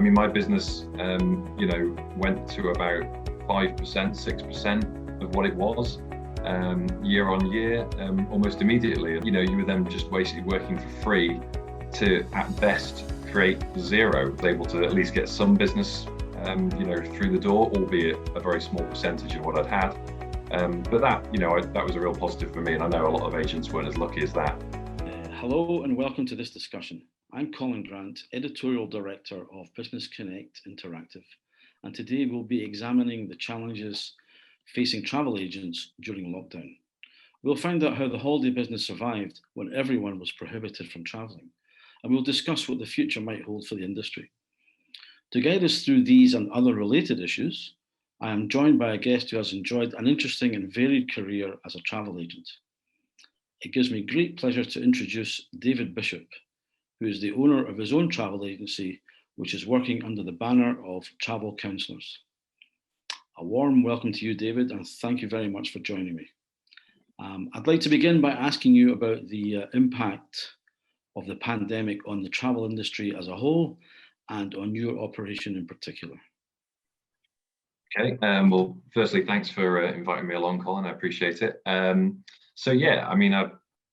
mean, my business, went to about 5%, 6% of what it was year on year, almost immediately. You were then just basically working for free to, at best, create zero. I was able to at least get some business, through the door, albeit a very small percentage of what I'd had. But that was a real positive for me, and I know a lot of agents weren't as lucky as that. Hello and welcome to this discussion. I'm Colin Grant, Editorial Director of Business Connect Interactive, and today we'll be examining the challenges facing travel agents during lockdown. We'll find out how the holiday business survived when everyone was prohibited from travelling, and we'll discuss what the future might hold for the industry. To guide us through these and other related issues, I am joined by a guest who has enjoyed an interesting and varied career as a travel agent. It gives me great pleasure to introduce David Bishop, who is the owner of his own travel agency, which is working under the banner of Travel Counsellors. A warm welcome to you, David, and thank you very much for joining me. I'd like to begin by asking you about the impact of the pandemic on the travel industry as a whole and on your operation in particular. Okay, well, firstly, thanks for inviting me along, Colin. I appreciate it.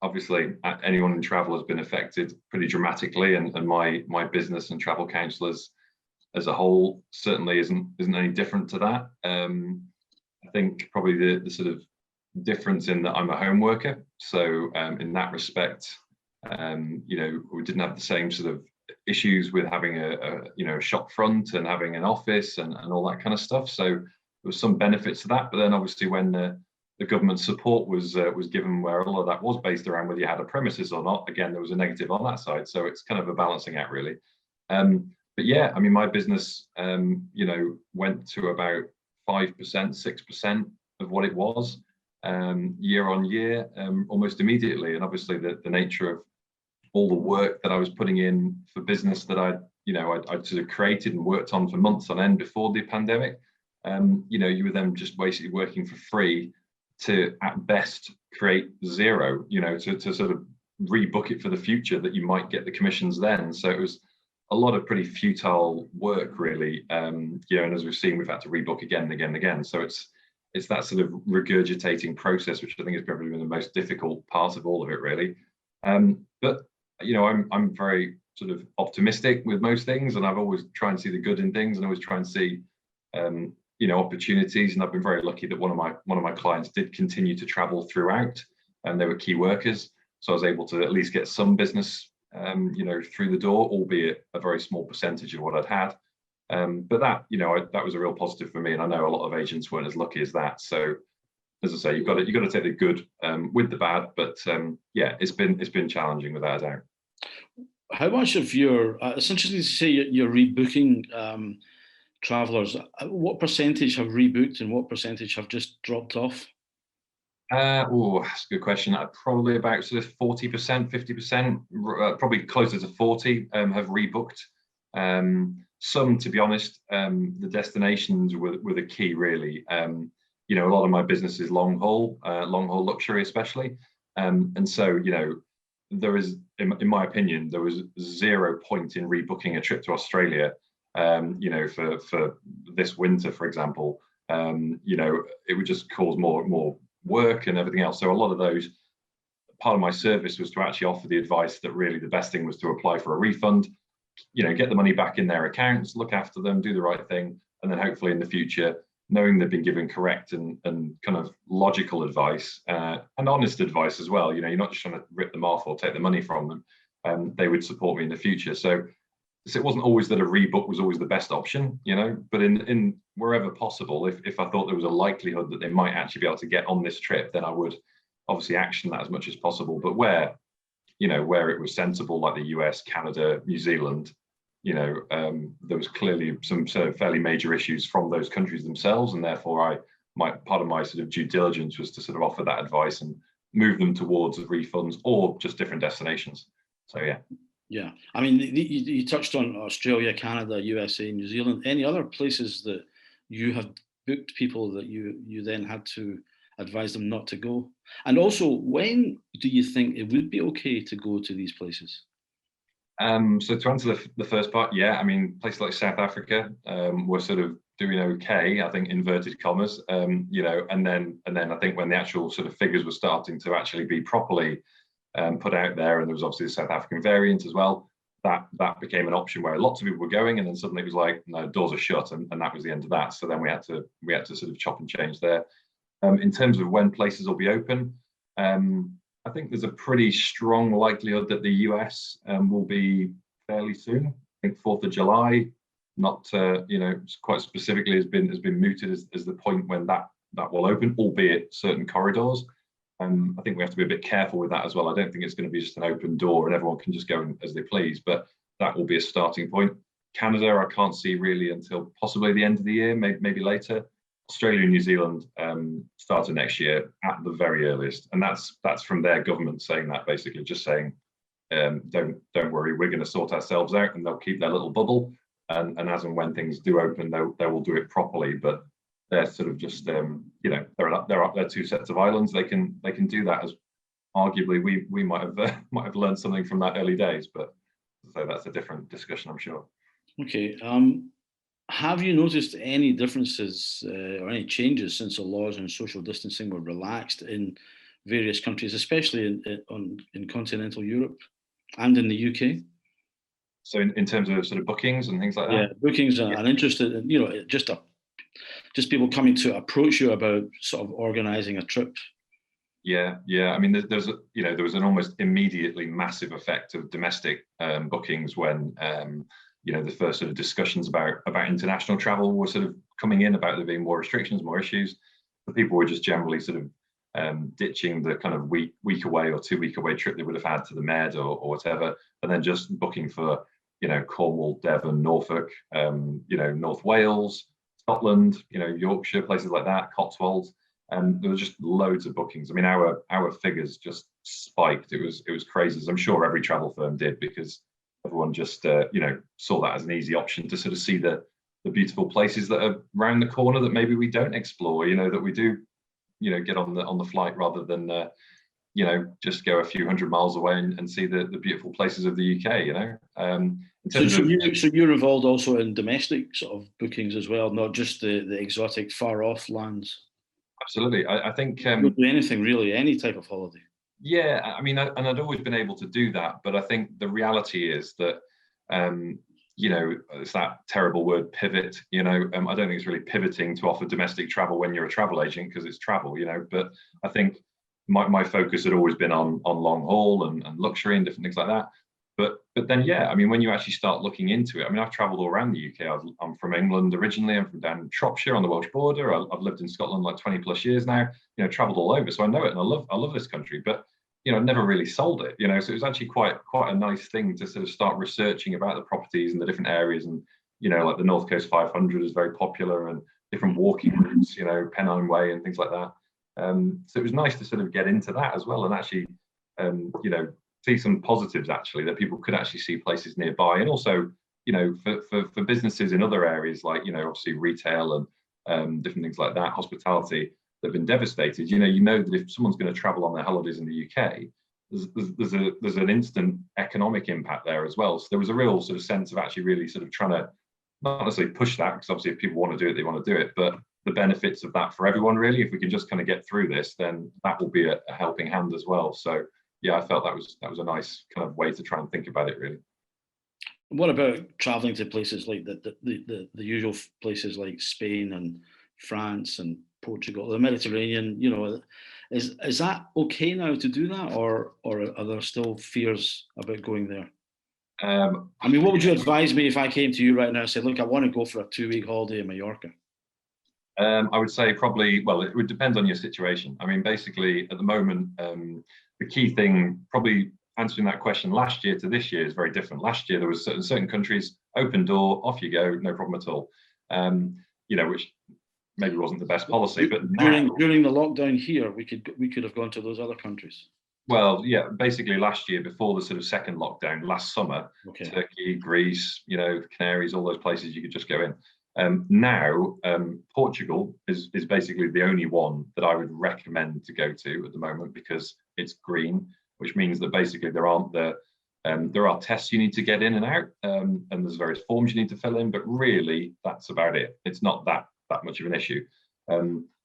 Obviously, anyone in travel has been affected pretty dramatically, and my business and Travel Counsellors as a whole certainly isn't any different to that. I think probably the sort of difference in that I'm a home worker, so in that respect, we didn't have the same sort of issues with having a shop front and having an office and all that kind of stuff. So there was some benefits to that, but then obviously when the government support was given, where a lot of that was based around whether you had a premises or not, again, there was a negative on that side. So it's kind of a balancing act, really. But yeah, I mean, my business, went to about 5%, 6% of what it was year on year, almost immediately. And obviously the nature of all the work that I was putting in for business that I'd sort of created and worked on for months on end before the pandemic, you were then just basically working for free to, at best, create zero, to sort of rebook it for the future that you might get the commissions then. So it was a lot of pretty futile work, really. And as we've seen, we've had to rebook again and again and again. So it's that sort of regurgitating process, which I think has probably been the most difficult part of all of it, really. But I'm very sort of optimistic with most things, and I've always tried to see the good in things, and always try and see opportunities. And I've been very lucky that one of my clients did continue to travel throughout, and they were key workers, so I was able to at least get some business through the door, albeit a very small percentage of what I'd had. But that was a real positive for me, and I know a lot of agents weren't as lucky as that. So as I say, you've got to take the good with the bad, but it's been challenging without a doubt. How much of your it's interesting to say you're rebooking travellers. What percentage have rebooked and what percentage have just dropped off? That's a good question. Probably about sort of 40%, 50%, probably closer to 40 have rebooked. Some, to be honest, the destinations were the key, really. A lot of my business is long haul luxury, especially. And so, there is, in my opinion, there was 0 point in rebooking a trip to Australia, for this winter, for example. It would just cause more work and everything else. So a lot of those, part of my service was to actually offer the advice that really the best thing was to apply for a refund, get the money back in their accounts, look after them, do the right thing, and then hopefully in the future, knowing they've been given correct and kind of logical advice and honest advice as well. You're not just trying to rip them off or take the money from them. They would support me in the future. So it wasn't always that a rebook was always the best option, but in wherever possible, if I thought there was a likelihood that they might actually be able to get on this trip, then I would obviously action that as much as possible. But where it was sensible, like the US, Canada, New Zealand, there was clearly some sort of fairly major issues from those countries themselves, and therefore part of my sort of due diligence was to sort of offer that advice and move them towards refunds or just different destinations. So yeah. Yeah, I mean, you touched on Australia, Canada, USA, New Zealand. Any other places that you have booked people that you then had to advise them not to go? And also, when do you think it would be okay to go to these places? So to answer the first part, yeah, I mean, places like South Africa were sort of doing okay, I think, inverted commas, you know, and then I think when the actual sort of figures were starting to actually be properly put out there, and there was obviously the South African variant as well, that became an option where lots of people were going, and then suddenly it was like, no, doors are shut, and that was the end of that. So then we had to sort of chop and change there. In terms of when places will be open, I think there's a pretty strong likelihood that the US will be fairly soon. I think 4th of July, not you know, quite specifically has been mooted as the point when that will open, albeit certain corridors. I think we have to be a bit careful with that as well. I don't think it's going to be just an open door and everyone can just go in as they please, but that will be a starting point. Canada, I can't see really until possibly the end of the year, maybe later. Australia and New Zealand started next year at the very earliest, and that's from their government saying that, basically just saying, don't worry, we're going to sort ourselves out, and they'll keep their little bubble, and as and when things do open, they will do it properly. But they're sort of just you know, they're two sets of islands. They can do that, as arguably we might have learned something from that early days, but so that's a different discussion, I'm sure. Okay. Have you noticed any differences or any changes since the laws on social distancing were relaxed in various countries, especially in continental Europe and in the UK? So in terms of sort of bookings and things like that? Yeah, bookings and interested in, you know, just people coming to approach you about sort of organising a trip. Yeah. I mean, there was an almost immediately massive effect of domestic bookings when you know, the first sort of discussions about international travel were sort of coming in, about there being more restrictions, more issues. The people were just generally sort of ditching the kind of week away or 2 week away trip they would have had to the Med or whatever, and then just booking for, you know, Cornwall, Devon, Norfolk, you know, North Wales, Scotland, you know, Yorkshire, places like that, Cotswolds. And there was just loads of bookings. I mean, our figures just spiked. It was crazy, as I'm sure every travel firm did, because everyone just you know, saw that as an easy option to sort of see the beautiful places that are around the corner that maybe we don't explore, you know, that we do, you know, get on the flight rather than you know, just go a few hundred miles away and see the beautiful places of the UK, you know. So you're involved also in domestic sort of bookings as well, not just the exotic far off lands? Absolutely. I think you'll do anything really, any type of holiday. Yeah, I mean, and I'd always been able to do that, but I think the reality is that, you know, it's that terrible word pivot, you know, I don't think it's really pivoting to offer domestic travel when you're a travel agent, because it's travel, you know, but I think my focus had always been on long haul and luxury and different things like that. But then, yeah, I mean, when you actually start looking into it, I mean, I've traveled all around the UK. I'm from England originally. I'm from down in Shropshire on the Welsh border. I've lived in Scotland like 20 plus years now, you know, traveled all over. So I know it, and I love this country, but, you know, never really sold it, you know, so it was actually quite a nice thing to sort of start researching about the properties and the different areas. And, you know, like the North Coast 500 is very popular, and different walking routes, you know, Pennine Way and things like that. So it was nice to sort of get into that as well, and actually, you know, see some positives actually, that people could actually see places nearby. And also, you know, for businesses in other areas, like, you know, obviously retail and different things like that, hospitality, that have been devastated, you know that if someone's going to travel on their holidays in the UK, there's an instant economic impact there as well. So there was a real sort of sense of actually really sort of trying to not necessarily push that, because obviously if people want to do it, they want to do it, but the benefits of that for everyone, really, if we can just kind of get through this, then that will be a helping hand as well. So yeah, I felt that was a nice kind of way to try and think about it, really. What about traveling to places like the usual places like Spain and France and Portugal, the Mediterranean? You know, is that okay now to do that, or are there still fears about going there? I mean, what would you advise me if I came to you right now and said, look, I want to go for a 2-week holiday in Mallorca? I would say probably, well, it would depend on your situation. I mean, basically, at the moment, the key thing, probably answering that question last year to this year, is very different. Last year, there was certain countries, open door, off you go, no problem at all. You know, which maybe wasn't the best policy, but during the lockdown here, we could have gone to those other countries. Well, yeah, basically last year, before the sort of second lockdown, last summer, okay. Turkey, Greece, you know, the Canaries, all those places you could just go in. Now, Portugal is basically the only one that I would recommend to go to at the moment, because it's green, which means that basically there aren't the There are tests you need to get in and out, and there's various forms you need to fill in, but really that's about it. It's not that much of an issue.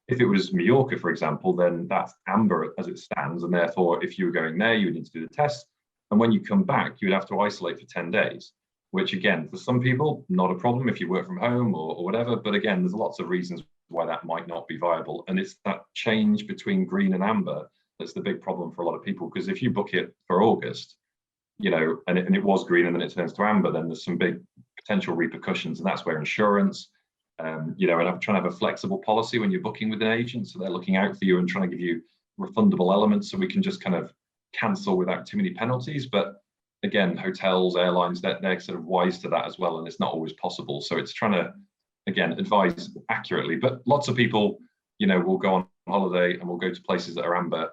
If it was Mallorca, for example, then that's amber as it stands, and therefore if you were going there, you would need to do the test, and when you come back, you would have to isolate for 10 days, which again, for some people, not a problem if you work from home or whatever, but again, there's lots of reasons why that might not be viable, and it's that change between green and amber that's the big problem for a lot of people, because if you book it for August, you know, and it was green and then it turns to amber, then there's some big potential repercussions, and that's where insurance, you know, and I'm trying to have a flexible policy when you're booking with an agent, so they're looking out for you and trying to give you refundable elements, so we can just kind of cancel without too many penalties. But again, hotels, airlines, they're sort of wise to that as well, and it's not always possible. So it's trying to, again, advise accurately. But lots of people, you know, will go on holiday and will go to places that are amber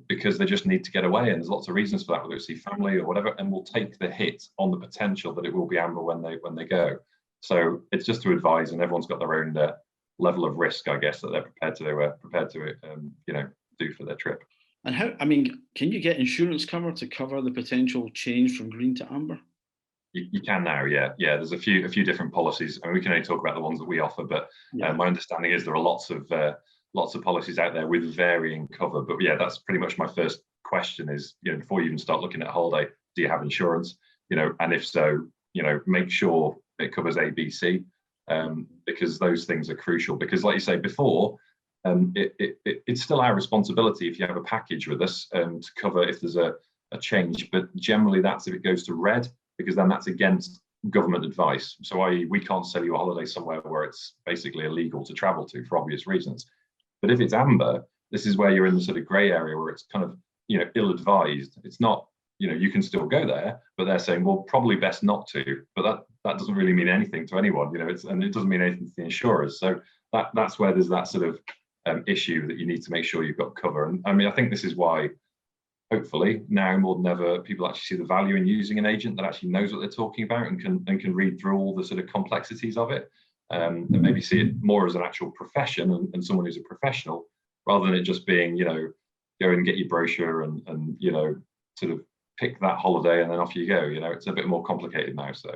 because they just need to get away, and there's lots of reasons for that, whether it's see family or whatever, and will take the hit on the potential that it will be amber when they go. So it's just to advise, and everyone's got their own level of risk, I guess, that they're prepared to you know, do for their trip. And how, I mean, can you get insurance cover to cover the potential change from green to amber? You can now, yeah. There's a few different policies, and we can only talk about the ones that we offer. But my understanding is there are lots of policies out there with varying cover. But yeah, that's pretty much my first question is, you know, before you even start looking at a holiday, do you have insurance? You know, and if so, you know, make sure it covers A, B, C, because those things are crucial. Because like you say before, it's still our responsibility if you have a package with us to cover if there's a change. But generally, that's if it goes to red, because then that's against government advice. So i.e. we can't sell you a holiday somewhere where it's basically illegal to travel to for obvious reasons. But if it's amber, this is where you're in the sort of grey area where it's kind of, you know, ill-advised. It's not, you know, you can still go there, but they're saying, well, probably best not to. But that doesn't really mean anything to anyone, you know, and it doesn't mean anything to the insurers. So that's where there's that sort of issue that you need to make sure you've got cover. And I mean, I think this is why, hopefully, now more than ever, people actually see the value in using an agent that actually knows what they're talking about and can read through all the sort of complexities of it, and maybe see it more as an actual profession and someone who's a professional, rather than it just being, you know, go and get your brochure and you know, sort of pick that holiday and then off you go. You know, it's a bit more complicated now. So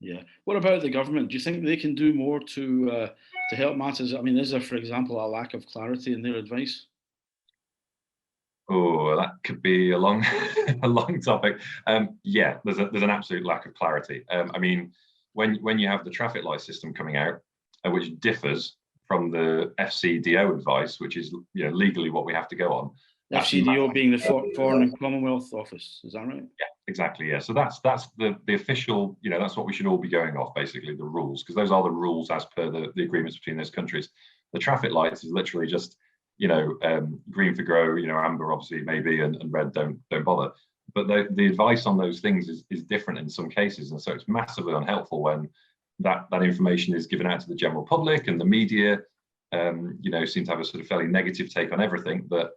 yeah. What about the government? Do you think they can do more to help matters? I mean, is there, for example, a lack of clarity in their advice? Oh, that could be a long topic. Yeah, there's an absolute lack of clarity. I mean, when you have the traffic light system coming out, which differs from the FCDO advice, which is, you know, legally what we have to go on. FCDO being the Foreign and Commonwealth Office, is that right? Yeah, exactly. Yeah, so that's the official, you know, that's what we should all be going off, basically, the rules, because those are the rules as per the agreements between those countries. The traffic lights is literally just, you know, green for grow, you know, amber obviously maybe, and red don't bother. But the advice on those things is different in some cases, and so it's massively unhelpful when that information is given out to the general public, and the media, you know, seem to have a sort of fairly negative take on everything. But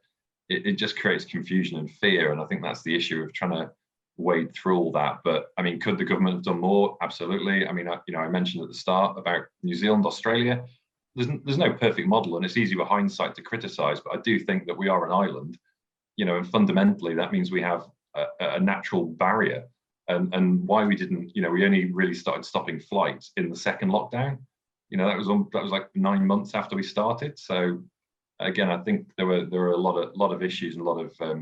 it just creates confusion and fear, and I think that's the issue of trying to wade through all that. But I mean, could the government have done more? Absolutely. I mean, you know, I mentioned at the start about New Zealand, Australia. There's no perfect model, and it's easy with hindsight to criticize, but I do think that we are an island, you know, and fundamentally that means we have a natural barrier. And why we didn't, you know, we only really started stopping flights in the second lockdown. You know, that was like 9 months after we started. So again, I think there were a lot of issues and a lot of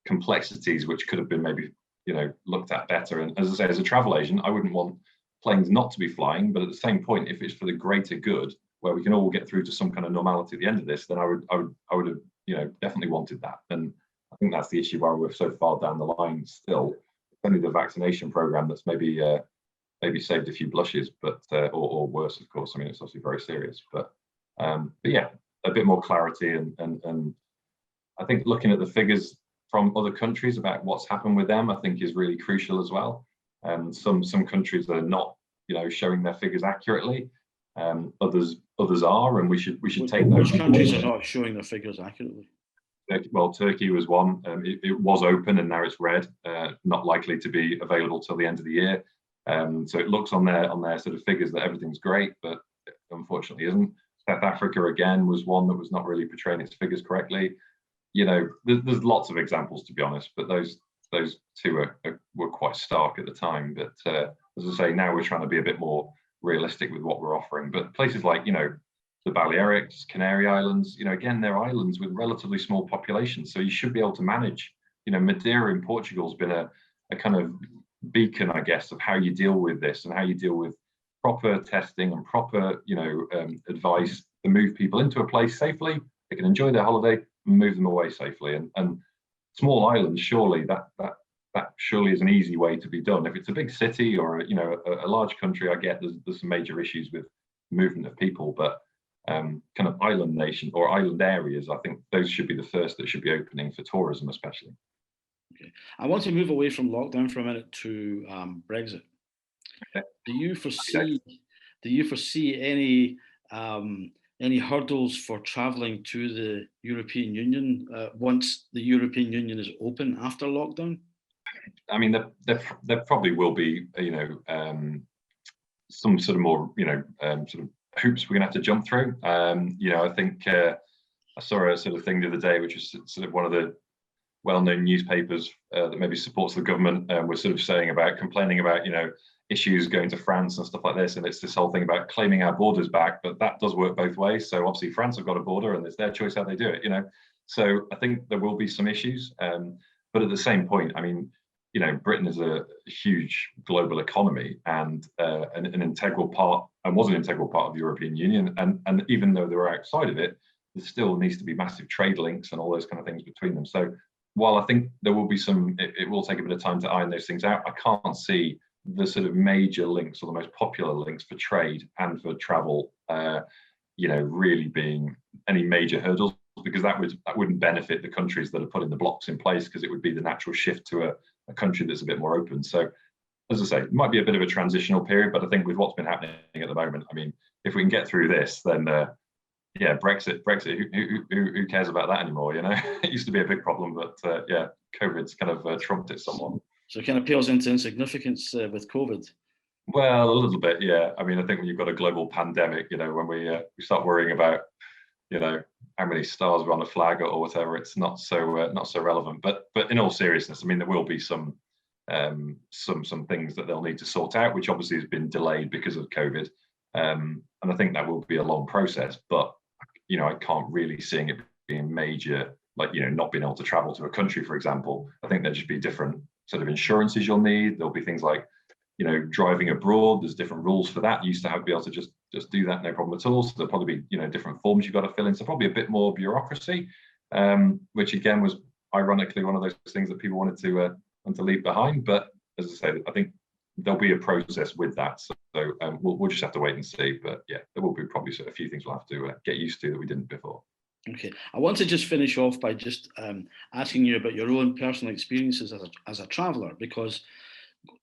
complexities which could have been maybe, you know, looked at better. And as I say, as a travel agent, I wouldn't want planes not to be flying, but at the same point, if it's for the greater good, where we can all get through to some kind of normality at the end of this, then I would have, you know, definitely wanted that. And I think that's the issue why we're so far down the line still. It's only the vaccination program that's maybe saved a few blushes, but or worse, of course. I mean, it's obviously very serious, but yeah, a bit more clarity, and I think looking at the figures from other countries about what's happened with them, I think is really crucial as well. Some countries are not, you know, showing their figures accurately. Others are, and we should take those. Which countries are not showing their figures accurately? Well, Turkey was one. It was open and now it's red, not likely to be available till the end of the year. So it looks on their sort of figures that everything's great, but unfortunately isn't. South Africa again was one that was not really portraying its figures correctly. You know, there's lots of examples, to be honest, but those two are were quite stark at the time. But as I say, now we're trying to be a bit more realistic with what we're offering. But places like, the Balearics, Canary Islands, again, they're islands with relatively small populations, so you should be able to manage. Madeira in Portugal has been a kind of beacon, I guess, of how you deal with this and how you deal with proper testing and proper, advice to move people into a place safely. They can enjoy their holiday and move them away safely. And small islands, surely that surely is an easy way to be done. If it's a big city or a large country, I get there's some major issues with movement of people, but kind of island nation or island areas, I think those should be the first that should be opening for tourism, especially. Okay, I want to move away from lockdown for a minute to Brexit. Okay. Do you foresee any hurdles for travelling to the European Union once the European Union is open after lockdown? I mean, there probably will be, some sort of more, sort of hoops we're going to have to jump through. I think I saw a sort of thing the other day, which was sort of one of the well-known newspapers that maybe supports the government, was sort of complaining about, issues going to France and stuff like this. And it's this whole thing about claiming our borders back, but that does work both ways. So obviously France have got a border and it's their choice how they do it, So I think there will be some issues. But at the same point, I mean, Britain is a huge global economy and an integral part, and was an integral part of the European Union. And even though they were outside of it, there still needs to be massive trade links and all those kind of things between them. So while I think there will be it will take a bit of time to iron those things out, I can't see the sort of major links or the most popular links for trade and for travel, really being any major hurdles, because that wouldn't benefit the countries that are putting the blocks in place, because it would be the natural shift to a country that's a bit more open. So, as I say, it might be a bit of a transitional period, but I think with what's been happening at the moment, I mean, if we can get through this, then Brexit, who cares about that anymore? It used to be a big problem, but COVID's kind of trumped it somewhat. So it kind of pales into insignificance with COVID. Well, a little bit, yeah. I mean, I think when you've got a global pandemic, when we start worrying about, how many stars are on a flag or whatever, it's not so relevant. But in all seriousness, I mean, there will be some things that they'll need to sort out, which obviously has been delayed because of COVID, and I think that will be a long process. But I can't really see it being major, like not being able to travel to a country, for example. I think there'll just be different sort of insurances you'll need. There'll be things like driving abroad. There's different rules for that. You used to have to be able to just do that, no problem at all. So there'll probably be different forms you've got to fill in. So probably a bit more bureaucracy, which again was ironically one of those things that people wanted to leave behind. But as I say, I think there'll be a process with that. So we'll just have to wait and see. But yeah, there will be probably a few things we'll have to get used to that we didn't before. Okay, I want to just finish off by just asking you about your own personal experiences as a traveller, because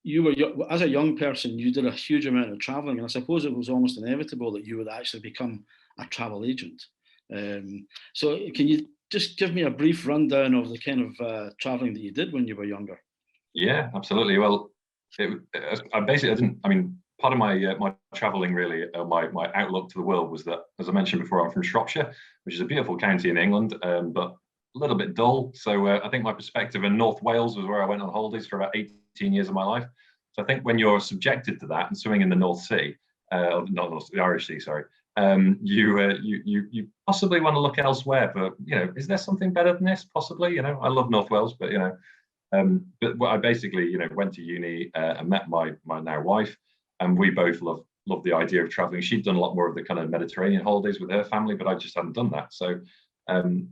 you were, as a young person, you did a huge amount of travelling, and I suppose it was almost inevitable that you would actually become a travel agent. So can you just give me a brief rundown of the kind of travelling that you did when you were younger? Yeah, absolutely. Well, I didn't. I mean, part of my travelling really, my outlook to the world was that, as I mentioned before, I'm from Shropshire, which is a beautiful county in England, but a little bit dull. So I think my perspective in North Wales was where I went on holidays for about 18 years of my life. So I think when you're subjected to that and swimming in the North Sea, the Irish Sea, sorry, you possibly want to look elsewhere. But is there something better than this? Possibly. I love North Wales, but but I basically went to uni and met my now wife, and we both love the idea of traveling. She'd done a lot more of the kind of Mediterranean holidays with her family, but I just hadn't done that. So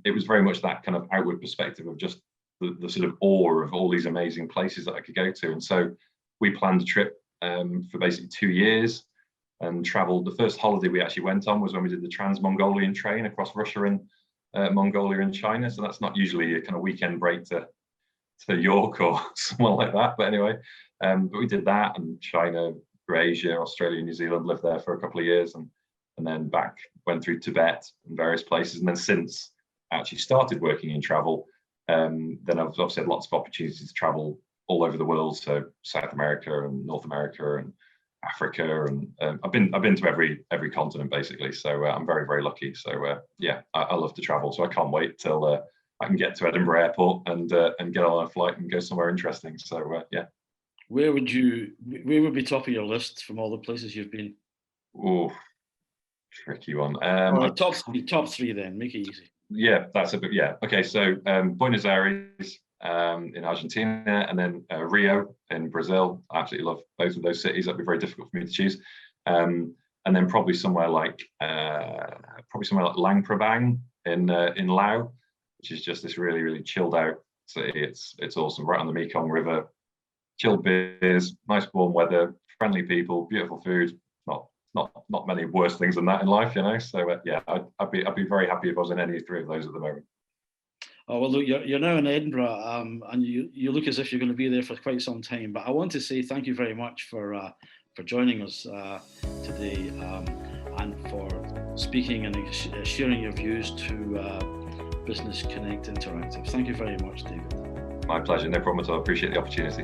it was very much that kind of outward perspective of just the sort of awe of all these amazing places that I could go to. And so we planned a trip for basically 2 years and traveled. The first holiday we actually went on was when we did the Trans-Mongolian train across Russia and Mongolia and China. So that's not usually a kind of weekend break to York or somewhere like that. But anyway, but we did that, and China, Asia, Australia, New Zealand, lived there for a couple of years, and then back, went through Tibet and various places. And then since I actually started working in travel, then I've obviously had lots of opportunities to travel all over the world. So South America and North America and Africa, and I've been to every continent basically. So I'm very, very lucky. So I love to travel. So I can't wait till I can get to Edinburgh Airport and get on a flight and go somewhere interesting. So yeah. where would be top of your list from all the places you've been? Oh, tricky one. All right, top three then, make it easy. Yeah, that's a bit, yeah. Okay, so Buenos Aires in Argentina, and then Rio in Brazil. I absolutely love both of those cities. That'd be very difficult for me to choose. And then probably somewhere like Luang Prabang in Laos, which is just this really, really chilled out city. It's awesome, right on the Mekong River. Chilled beers, nice warm weather, friendly people, beautiful food. Not many worse things than that in life, you know. So yeah, I'd be very happy if I was in any three of those at the moment. Oh well, look, you're now in Edinburgh, and you look as if you're going to be there for quite some time. But I want to say thank you very much for joining us today, and for speaking and sharing your views to Business Connect Interactive. Thank you very much, David. My pleasure. No problem at all. I appreciate the opportunity.